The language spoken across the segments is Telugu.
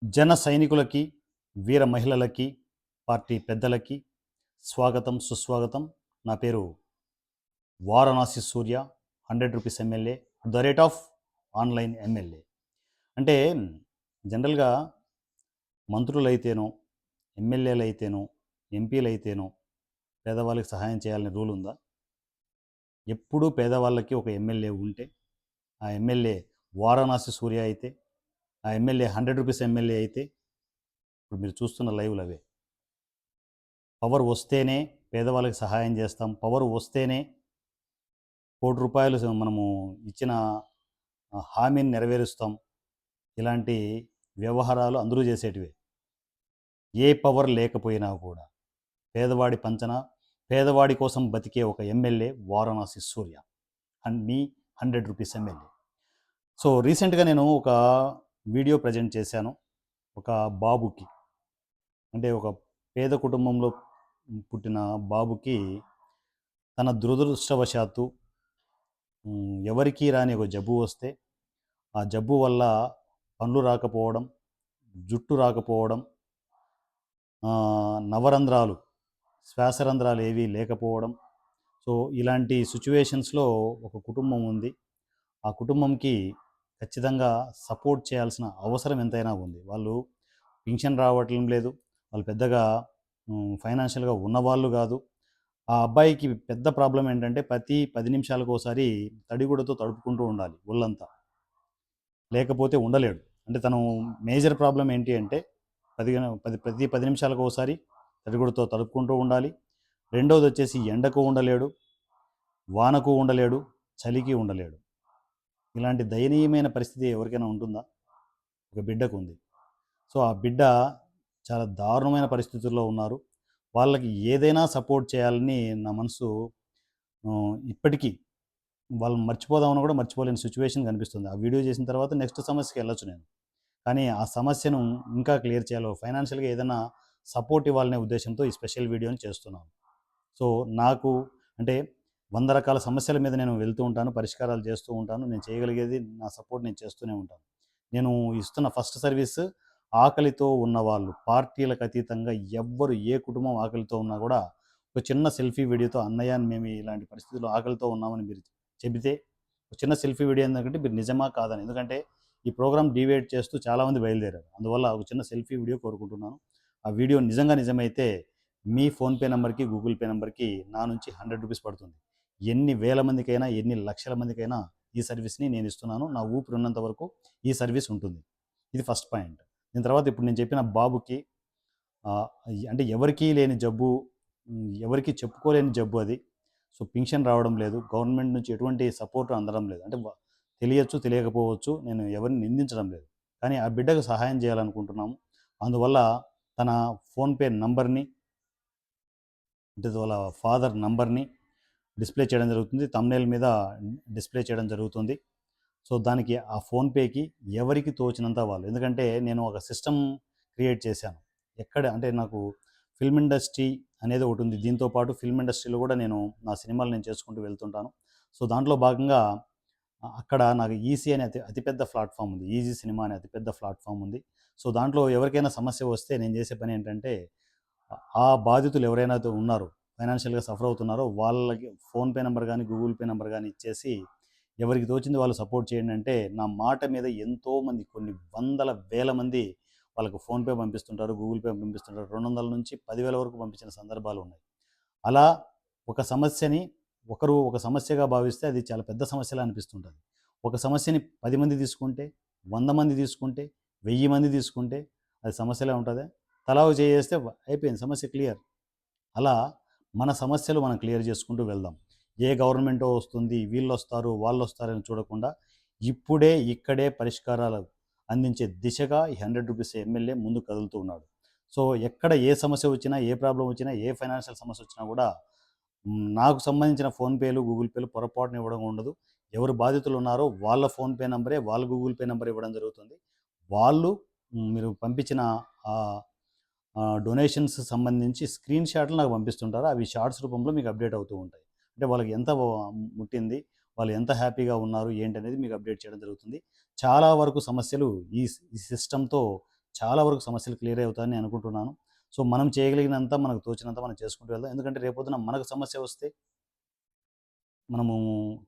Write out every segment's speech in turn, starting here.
జన సైనికులకి, వీర మహిళలకి, పార్టీ పెద్దలకి స్వాగతం, సుస్వాగతం. నా పేరు వారణాసి సూర్య, 100 rupees MLA, the rate of online MLA. అంటే జనరల్‌గా మంత్రులైతేనో, ఎమ్మెల్యేలైతేనో, ఎంపీలైతేనో పేదవాళ్ళకి సహాయం చేయాలనే రూల్ ఉందా? ఎప్పుడూ పేదవాళ్ళకి ఒక ఎమ్మెల్యే ఉంటే, ఆ ఎమ్మెల్యే వారణాసి సూర్య అయితే, ఆ ఎమ్మెల్యే 100 రూపీస్ ఎమ్మెల్యే అయితే, ఇప్పుడు మీరు చూస్తున్న లైవ్‌లు అవే. పవర్ వస్తేనే పేదవాళ్ళకి సహాయం చేస్తాం. పవర్ వస్తేనే ₹1,00,00,000 మనము ఇచ్చిన హామీని నెరవేరుస్తాం. ఇలాంటి వ్యవహారాలు అందరూ చేసేటివే. ఏ పవర్ లేకపోయినా కూడా పేదవాడి పంచన, పేదవాడి కోసం బతికే ఒక ఎమ్మెల్యే వారణాసి సూర్య. మీ 100 రూపీస్ ఎమ్మెల్యే. సో, రీసెంట్‌గా నేను ఒక వీడియో ప్రజెంట్ చేశాను. ఒక బాబుకి, అంటే ఒక పేద కుటుంబంలో పుట్టిన బాబుకి తన దురదృష్టవశాత్తు ఎవరికీ రాని ఒక జబ్బు వస్తే, ఆ జబ్బు వల్ల పండ్లు రాకపోవడం, జుట్టు రాకపోవడం, నవరంధ్రాలు, శ్వాసరంధ్రాలు ఏవీ లేకపోవడం. సో, ఇలాంటి సిట్యుయేషన్స్‌లో ఒక కుటుంబం ఉంది. ఆ కుటుంబంకి ఖచ్చితంగా సపోర్ట్ చేయాల్సిన అవసరం ఎంతైనా ఉంది. వాళ్ళు పింఛన్ రావటం లేదు. వాళ్ళు పెద్దగా ఫైనాన్షియల్‌గా ఉన్నవాళ్ళు గాదు. ఆ అబ్బాయికి పెద్ద ప్రాబ్లమ్ ఏంటంటే, ప్రతి 10 నిమిషాలకోసారి తడిగుడ్డతో తడుపుకుంటూ ఉండాలి ఒళ్ళంతా. లేకపోతే ఉండలేడు. అంటే తను మేజర్ ప్రాబ్లమ్ ఏంటి అంటే, ప్రతి 10 నిమిషాలకోసారి తడిగుడ్డతో తడుపుకుంటూ ఉండాలి. రెండోదొచ్చేసి ఎండకు ఉండలేడు, వానకు ఉండలేడు, చలికి ఉండలేడు. ఇలాంటి దయనీయమైన పరిస్థితి ఎవరికైనా ఉంటుందా? ఒక బిడ్డకుంది. సో, ఆ బిడ్డ చాలా దారుణమైన పరిస్థితుల్లో ఉన్నారు. వాళ్ళకి ఏదైనా సపోర్ట్ చేయాలని నా మనసు ఇప్పటికీ వాళ్ళని మర్చిపోదామని కూడా మర్చిపోలేని సిచ్యువేషన్ కనిపిస్తుంది. ఆ వీడియో చేసిన తర్వాత నెక్స్ట్ సమస్యకెళ్ళొచ్చు నేను. కానీ ఆ సమస్యను ఇంకా క్లియర్ చేయాలో, ఫైనాన్షియల్‌గా ఏదైనా సపోర్ట్ ఇవ్వాలనే ఉద్దేశ్యంతో ఈ స్పెషల్ వీడియోని చేస్తున్నాను. సో, నాకు అంటే 100 రకాల సమస్యల మీద నేను వెళ్తూ ఉంటాను. పరిష్కారాలు చేస్తూ ఉంటాను. నేను చేయగలిగేది నా సపోర్ట్ నేను చేస్తూనే ఉంటాను. నేను ఇస్తున్న ఫస్ట్ సర్వీస్ ఆకలితో ఉన్నవాళ్ళు, పార్టీలకు అతీతంగా ఎవ్వరు ఏ కుటుంబం ఆకలితో ఉన్నా కూడా ఒక చిన్న సెల్ఫీ వీడియోతో "అన్నయ్య మేము ఇలాంటి పరిస్థితుల్లో ఆకలితో ఉన్నామని" మీరు చెబితే ఒక చిన్న సెల్ఫీ వీడియో ఏందంటే మీరు నిజమా కాదని. ఎందుకంటే ఈ ప్రోగ్రామ్ డీవియేట్ చేస్తూ చాలామంది బయలుదేరారు. అందువల్ల ఒక చిన్న సెల్ఫీ వీడియో కోరుకుంటున్నాను. ఆ వీడియో నిజమైతే మీ ఫోన్‌పే నంబర్‌కి, గూగుల్ పే నంబర్‌కి నా నుంచి ₹100 పడుతుంది. ఎన్ని వేల మందికైనా, ఎన్ని లక్షల మందికైనా ఈ సర్వీస్‌ని నేను ఇస్తున్నాను. నా ఊపిరి ఉన్నంత వరకు ఈ సర్వీస్ ఉంటుంది. ఇది ఫస్ట్ పాయింట్. దీని తర్వాత ఇప్పుడు నేను చెప్పిన బాబుకి ఆహ్, అంటే ఎవరికీ లేని జబ్బు, ఎవరికీ చెప్పుకోలేని జబ్బు అది. సో, పింఛన్ రావడం లేదు. గవర్నమెంట్ నుంచి ఎటువంటి సపోర్ట్ అందడం లేదు. అంటే తెలియచ్చు, తెలియకపోవచ్చు. నేను ఎవరిని నిందించడం లేదు. కానీ ఆ బిడ్డకు సహాయం చేయాలనుకుంటున్నాము. అందువల్ల తన ఫోన్‌పే నంబర్‌ని, అంటే వాళ్ళ ఫాదర్ నంబర్‌ని డిస్‌ప్లే చేయడం జరుగుతుంది. థంబ్‌నెయిల్ మీద డిస్‌ప్లే చేయడం జరుగుతుంది. సో, దానికి ఆ ఫోన్‌పేకి ఎవరికి తోచినంత వాళ్ళు. ఎందుకంటే నేను ఒక సిస్టమ్ క్రియేట్ చేశాను. ఎక్కడ అంటే నాకు ఫిల్మ్ ఇండస్ట్రీ అనేది ఒకటుంది. దీంతో పాటు ఫిల్మ్ ఇండస్ట్రీలో కూడా నేను నా సినిమాలు నేను చేసుకుంటూ వెళ్తుంటాను. సో, దాంట్లో భాగంగా అక్కడ నాకు ఈసీ అనే అతిపెద్ద ప్లాట్‌ఫామ్ ఉంది. ఈజీ సినిమా అనే అతిపెద్ద ప్లాట్‌ఫామ్ ఉంది. సో, దాంట్లో ఎవరికైనా సమస్య వస్తే నేను చేసే పని ఏంటంటే, ఆ బాధితులు ఎవరైనా ఉన్నారో, ఫైనాన్షియల్‌గా సఫర్ అవుతున్నారో వాళ్ళకి ఫోన్‌పే నంబర్ గాని, గూగుల్ పే నంబర్ గాని ఇచ్చేసి ఎవరికి తోచింది వాళ్ళు సపోర్ట్ చేయండి అంటే, నా మాట మీద ఎంతోమంది, కొన్ని వందల వేల మంది వాళ్ళకి ఫోన్‌పే పంపిస్తుంటారు, గూగుల్ పే పంపిస్తుంటారు. 200-10,000 వరకు పంపించిన సందర్భాలున్నాయి. అలా ఒక సమస్యని ఒకరు ఒక సమస్యగా భావిస్తే అది చాలా పెద్ద సమస్యలా అనిపిస్తుంటది. ఒక సమస్యని 10 మంది తీసుకుంటే, 100 మంది తీసుకుంటే, 1000 మంది తీసుకుంటే అది సమస్యలా ఉంటదా? తలా ఓ చేయేస్తే అయిపోయింది, సమస్య క్లియర్. అలా మన సమస్యలు మనం క్లియర్ చేసుకుంటూ వెళ్దాం. ఏ గవర్నమెంటో వస్తుంది, వీళ్ళొస్తారు, వాళ్ళొస్తారని చూడకుండా ఇప్పుడే, ఇక్కడే పరిష్కారాలు అందించే దిశగా ఈ 100 రూపీస్ ఎమ్మెల్యే ముందుకు కదులుతూ ఉన్నాడు. సో, ఎక్కడ ఏ సమస్య వచ్చినా, ఏ ప్రాబ్లమ్ వచ్చినా, ఏ ఫైనాన్షియల్ సమస్య వచ్చినా కూడా నాకు సంబంధించిన ఫోన్‌పేలు, గూగుల్ పేలు పొరపాటున ఇవ్వడం ఉండదు. ఎవరు బాధితులున్నారో వాళ్ళ ఫోన్‌పే నంబరే, వాళ్ళ గూగుల్ పే నంబరే ఇవ్వడం జరుగుతుంది. వాళ్ళు మీరు పంపించిన ఆహ్, డొనేషన్స్ సంబంధించి స్క్రీన్ షాట్లు నాకు పంపిస్తుంటారు. అవి షార్ట్స్ రూపంలో మీకు అప్డేట్ అవుతూ ఉంటాయి. అంటే వాళ్ళకి ఎంత ముట్టింది, వాళ్ళు ఎంత హ్యాపీగా ఉన్నారు, ఏంటనేది మీకు అప్డేట్ చేయడం జరుగుతుంది. చాలా వరకు సమస్యలు ఈ సిస్టమ్‌తో చాలా వరకు సమస్యలు క్లియర్ అవుతాయని నేను అనుకుంటున్నాను. సో మనం చేయగలిగినంత, మనకు తోచినంత మనం చేసుకుంటూ వెళ్దాం. ఎందుకంటే రేపొద్దున మనకు సమస్య వస్తే, మనము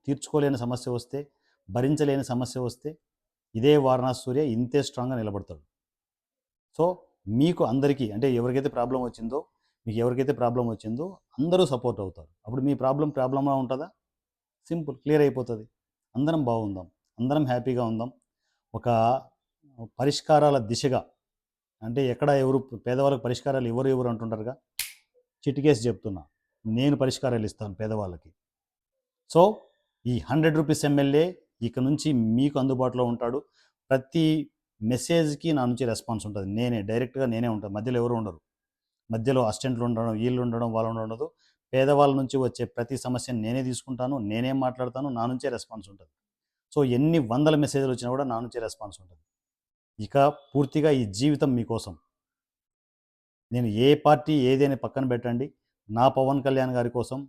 తీర్చుకోలేని సమస్య వస్తే, భరించలేని సమస్య వస్తే, ఇదే వారణాసి సూర్య ఇంతే స్ట్రాంగ్‌గా నిలబడతాడు. సో మీకు అందరికీ అంటే ఎవరికైతే ప్రాబ్లమ్ వచ్చిందో, మీకు ఎవరికైతే ప్రాబ్లమ్ వచ్చిందో అందరూ సపోర్ట్ అవుతారు. అప్పుడు మీ ప్రాబ్లమ్‌లా ఉంటదా? సింపుల్ క్లియర్ అయిపోతది. అందరం బాగుందాం. అందరం హ్యాపీగా ఉందాం. ఒక పరిష్కారాల దిశగా అంటే ఎక్కడ ఎవరు పేదవాళ్ళకి పరిష్కారాలు ఎవరు అంటుంటారుగా, చిటికేసి చెప్తున్నా. నేను పరిష్కారాలు ఇస్తాను పేదవాళ్ళకి. సో ఈ 100 రూపీస్ ఎమ్మెల్యే ఇక నుంచి మీకు అందుబాటులో ఉంటాడు. ప్రతి మెసేజ్‌కి నా నుంచి రెస్పాన్స్ ఉంటది. డైరెక్ట్‌గా నేనే ఉంటాను. మధ్యలో ఎవరు ఉండరు. మధ్యలో అసిస్టెంట్లు ఉండడం, వీళ్ళు ఉండడం, వాళ్ళు ఉండదు. పేదవాళ్ళ నుంచి వచ్చే ప్రతి సమస్యను నేనే తీసుకుంటాను. నేనే మాట్లాడతాను. నా నుంచే రెస్పాన్స్ ఉంటది. సో ఎన్ని వందల మెసేజ్‌లు వచ్చినా కూడా నా నుంచే రెస్పాన్స్ ఉంటది. ఇక పూర్తిగా ఈ జీవితం మీకోసం. నేను ఏ పార్టీ ఏది అని పక్కన పెట్టండి. నా పవన్ కళ్యాణ్ గారి కోసం,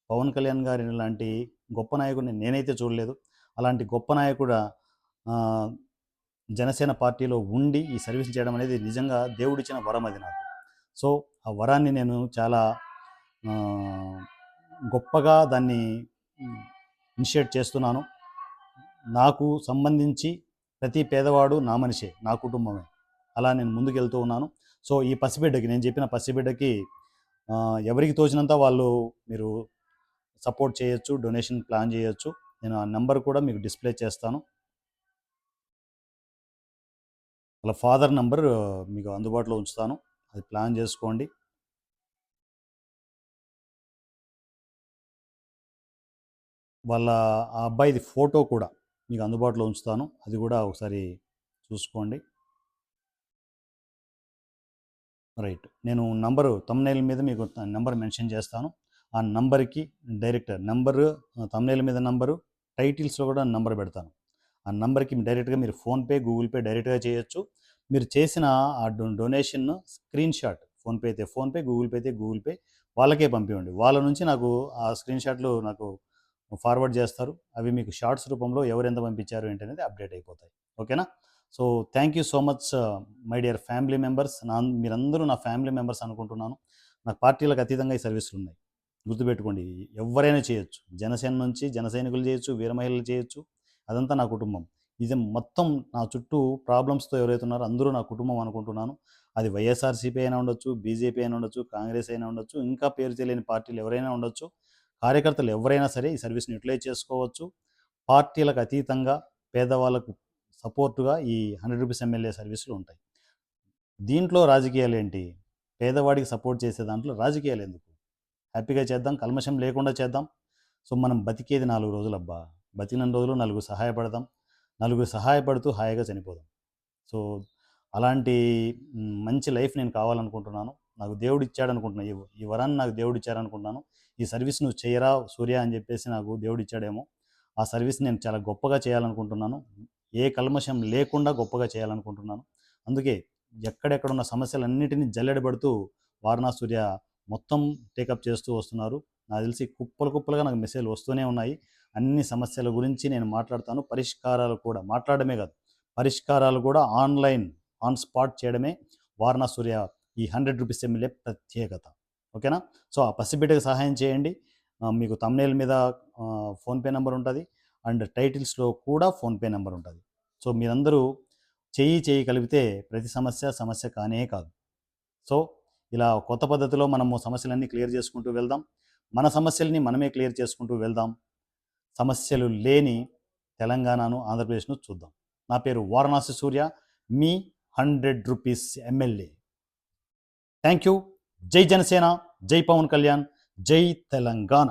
పవన్ కళ్యాణ్ గారి లాంటి గొప్ప నాయకుడిని నేనైతే చూడలేదు. అలాంటి గొప్ప నాయకుడు జనసేన పార్టీలో ఉండి ఈ సర్వీస్ చేయడం అనేది నిజంగా దేవుడిచ్చిన వరం అది నాకు. సో ఆ వరాన్ని నేను చాలా గొప్పగా దాన్ని ఇనిషియేట్ చేస్తున్నాను. నాకు సంబంధించి ప్రతి పేదవాడు నా మనిషే, నా కుటుంబమే. అలా నేను ముందుకెళ్తూ ఉన్నాను. సో ఈ పసిబిడ్డకి నేను చెప్పిన పసిబిడ్డకి ఎవరికి తోచినంత వాళ్ళు మీరు సపోర్ట్ చేయొచ్చు, డొనేషన్ ప్లాన్ చేయొచ్చు. నేను ఆ నెంబర్ కూడా మీకు డిస్ప్లే చేస్తాను. వాళ్ళ ఫాదర్ నంబర్ మీకు అందుబాటులో ఉంచుతాను. అది ప్లాన్ చేసుకోండి. వాళ్ళ ఆ అబ్బాయిది ఫోటో కూడా మీకు అందుబాటులో ఉంచుతాను. అది కూడా ఒకసారి చూసుకోండి. రైట్. నేను నంబరు థంబ్‌నెయిల్ మీద మీకు నంబర్ మెన్షన్ చేస్తాను. ఆ నంబర్‌కి డైరెక్ట్ నంబరు, థంబ్‌నెయిల్ మీద నంబరు, టైటిల్స్‌లో కూడా నంబర్ పెడతాను. ఆ నంబర్‌కి డైరెక్ట్‌గా మీరు ఫోన్‌పే, గూగుల్ పే డైరెక్ట్‌గా చేయొచ్చు. మీరు చేసిన ఆ డొనేషన్ స్క్రీన్‌షాట్, ఫోన్‌పే అయితే ఫోన్‌పే, గూగుల్ పే అయితే గూగుల్ పే వాళ్ళకే పంపివ్వండి. వాళ్ళ నుంచి నాకు ఆ స్క్రీన్‌షాట్లు నాకు ఫార్వర్డ్ చేస్తారు. అవి మీకు షార్ట్స్ రూపంలో ఎవరెంత పంపించారు ఏంటనేది అప్డేట్ అయిపోతాయి. ఓకేనా? So thank you so much my dear family members. మీరందరూ నా ఫ్యామిలీ మెంబర్స్ అనుకుంటున్నాను. నాకు పార్టీలకు అతీతంగా ఈ సర్వీసులు ఉన్నాయి. గుర్తుపెట్టుకోండి, ఎవరైనా చేయొచ్చు. జనసేన నుంచి జన సైనికులు చేయొచ్చు, వీర మహిళలు చేయొచ్చు. అదంతా నా కుటుంబం. ఇది మొత్తం నా చుట్టూ ప్రాబ్లమ్స్తో ఎవరైతే ఉన్నారో అందరూ నా కుటుంబం అనుకుంటున్నాను. అది వైఎస్ఆర్సీపీ అయినా ఉండొచ్చు, బీజేపీ అయినా ఉండొచ్చు, కాంగ్రెస్ అయినా ఉండొచ్చు, ఇంకా పేరు తెలియని పార్టీలు ఎవరైనా ఉండొచ్చు. కార్యకర్తలు ఎవరైనా సరే ఈ సర్వీస్ని యూటిలైజ్ చేసుకోవచ్చు. పార్టీలకు అతీతంగా పేదవాళ్ళకు సపోర్టుగా ఈ 100 రూపీస్ ఎమ్మెల్యే సర్వీసులు ఉంటాయి. దీంట్లో రాజకీయాలు ఏంటి? పేదవాడికి సపోర్ట్ చేసే దాంట్లో రాజకీయాలు ఎందుకు? హ్యాపీగా చేద్దాం, కల్మషం లేకుండా చేద్దాం. సో మనం బతికేది 4 రోజులబ్బా. బతికినన్ని రోజులు నలుగురు సహాయపడదాం. నలుగురు సహాయపడుతూ హాయిగా చనిపోదాం. సో అలాంటి మంచి లైఫ్ నేను కావాలనుకుంటున్నాను. నాకు దేవుడు ఇచ్చాడనుకుంటున్నాను. ఈ వరాన్ని నాకు దేవుడు ఇచ్చారనుకుంటున్నాను. ఈ సర్వీస్ నువ్వు చేయరా సూర్య అని చెప్పేసి నాకు దేవుడు ఇచ్చాడేమో. ఆ సర్వీస్ నేను చాలా గొప్పగా చేయాలనుకుంటున్నాను. ఏ కల్మషం లేకుండా గొప్పగా చేయాలనుకుంటున్నాను. అందుకే ఎక్కడెక్కడున్న సమస్యలన్నిటిని జల్లెడబడుతూ వారణాసి సూర్య మొత్తం టేకప్ చేస్తూ వస్తున్నారు. నాకు తెలిసి కుప్పలు కుప్పలుగా నాకు మెసేజ్లు వస్తూనే ఉన్నాయి. అన్ని సమస్యల గురించి నేను మాట్లాడతాను. పరిష్కారాలు కూడా మాట్లాడమే కాదు, పరిష్కారాలు కూడా ఆన్ స్పాట్ చేయడమే వారణాసి సూర్య ఈ 100 రూపీస్ ఎమ్మెల్యే ప్రత్యేకత. ఓకేనా? సో ఆ పసిబిడ్డకు సహాయం చేయండి. మీకు థంబ్‌నెయిల్ మీద ఫోన్‌పే నెంబర్ ఉంటుంది. అండ్ టైటిల్స్లో కూడా ఫోన్‌పే నెంబర్ ఉంటుంది. సో మీరందరూ చెయ్యి కలిపితే ప్రతి సమస్య కానే కాదు. సో ఇలా కొత్త పద్ధతిలో మనము సమస్యలన్నీ క్లియర్ చేసుకుంటూ వెళ్దాం. మన సమస్యల్ని మనమే క్లియర్ చేసుకుంటూ వెళ్దాం. సమస్యలు లేని తెలంగాణను, ఆంధ్రప్రదేశ్ను చూద్దాం. నా పేరు వారణాసి సూర్య, మీ 100 రూపీస్ ఎమ్మెల్యే. Thank you. జై జనసేన, జై పవన్ కళ్యాణ్, జై తెలంగాణ.